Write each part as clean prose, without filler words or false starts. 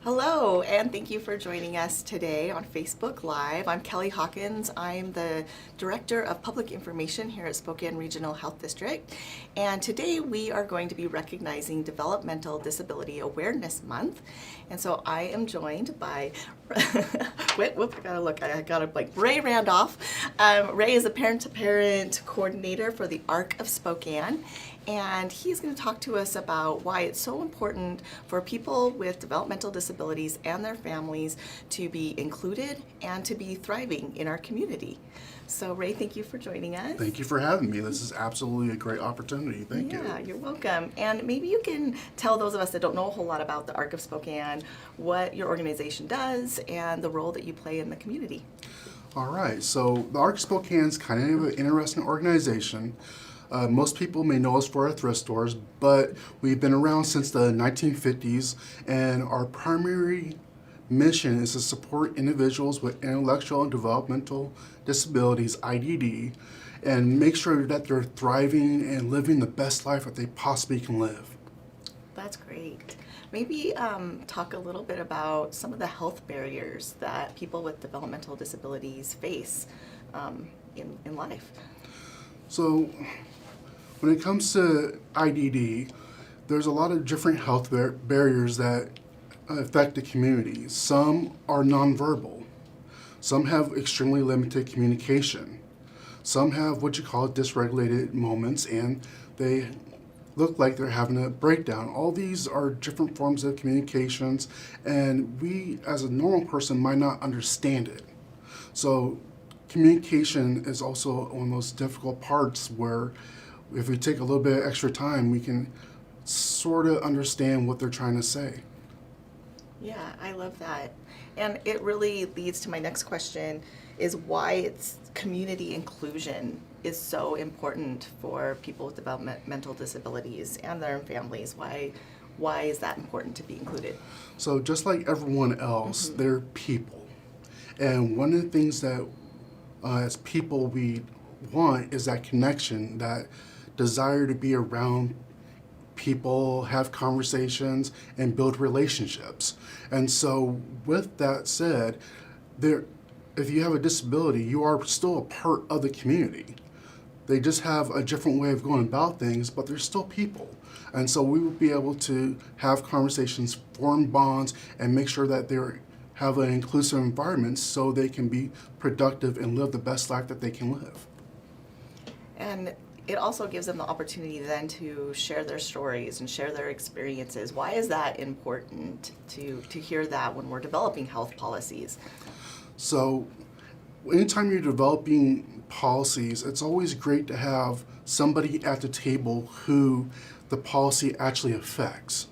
Hello, and thank you for joining us today on Facebook Live. I'm Kelly Hawkins. I'm the Director of Public Information here at Spokane Regional Health District. And today we are going to be recognizing Developmental Disability Awareness Month. And so I am joined by, I gotta like Ray Randolph. Ray is a parent-to-parent coordinator for the ARC of Spokane. And he's going to talk to us about why it's so important for people with developmental disabilities and their families to be included and to be thriving in our community. So Ray, thank you for joining us. Thank you for having me. This is absolutely a great opportunity. Thank you. Yeah, you're welcome. And maybe you can tell those of us that don't know a whole lot about the ARC of Spokane what your organization does and the role that you play in the community. All right, so the ARC Spokane is kind of an interesting organization. Most people may know us for our thrift stores, but we've been around since the 1950s, and our primary mission is to support individuals with intellectual and developmental disabilities, IDD, and make sure that they're thriving and living the best life that they possibly can live. That's great. Maybe talk a little bit about some of the health barriers that people with developmental disabilities face in life. So, when it comes to IDD, there's a lot of different health barriers that affect the community. Some are nonverbal. Some have extremely limited communication. Some have what you call dysregulated moments, and they look like they're having a breakdown. All these are different forms of communications, and we as a normal person might not understand it. So communication is also one of those difficult parts where if we take a little bit of extra time, we can sort of understand what they're trying to say. Yeah, I love that. And it really leads to my next question is why it's community inclusion is so important for people with developmental disabilities and their families. Why is that important to be included? So just like everyone else, they're people. And one of the things that as people we want is that connection, that desire to be around people, have conversations, and build relationships. And so with that said, if you have a disability, you are still a part of the community. They just have a different way of going about things, but they're still people. And so we will be able to have conversations, form bonds, and make sure that they have an inclusive environment so they can be productive and live the best life that they can live. And it also gives them the opportunity then to share their stories and share their experiences. Why is that important to hear that when we're developing health policies? So anytime you're developing policies, it's always great to have somebody at the table who the policy actually affects.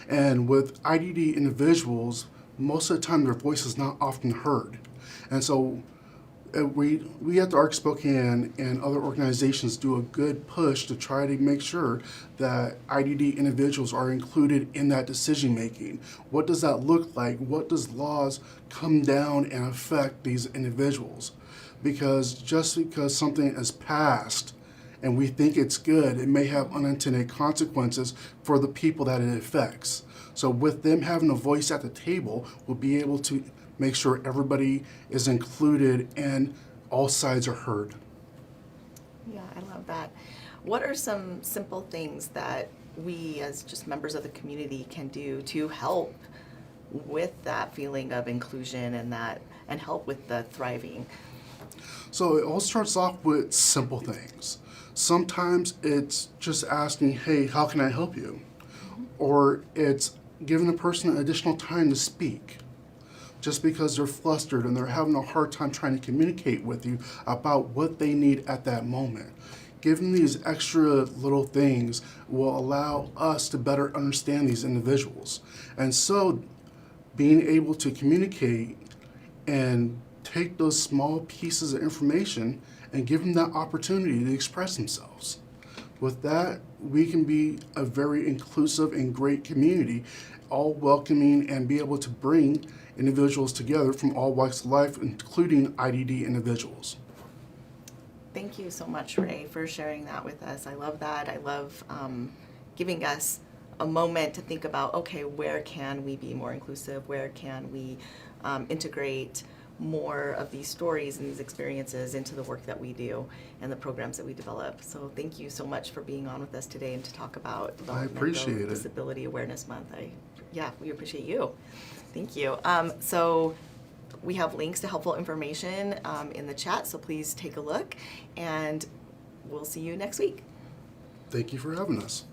And with IDD individuals, most of the time their voice is not often heard. And so we at the ARC Spokane and other organizations do a good push to try to make sure that IDD individuals are included in that decision making. What does that look like? What does laws come down and affect these individuals? Because just because something is passed and we think it's good, it may have unintended consequences for the people that it affects. So with them having a voice at the table, we'll be able to make sure everybody is included and all sides are heard. Yeah, I love that. What are some simple things that we as just members of the community can do to help with that feeling of inclusion and help with the thriving? So it all starts off with simple things. Sometimes it's just asking, hey, how can I help you? Or it's giving a person additional time to speak. Just because they're flustered and they're having a hard time trying to communicate with you about what they need at that moment. Giving these extra little things will allow us to better understand these individuals. And so being able to communicate and take those small pieces of information and give them that opportunity to express themselves. With that, we can be a very inclusive and great community, all welcoming and be able to bring individuals together from all walks of life, including IDD individuals. Thank you so much, Ray, for sharing that with us. I love that. I love giving us a moment to think about, okay, where can we be more inclusive? Where can we integrate more of these stories and these experiences into the work that we do and the programs that we develop? So thank you so much for being on with us today and to talk about Developmental appreciate it. Disability Awareness Month. Yeah, we appreciate you. Thank you. So we have links to helpful information in the chat, so please take a look, and we'll see you next week. Thank you for having us.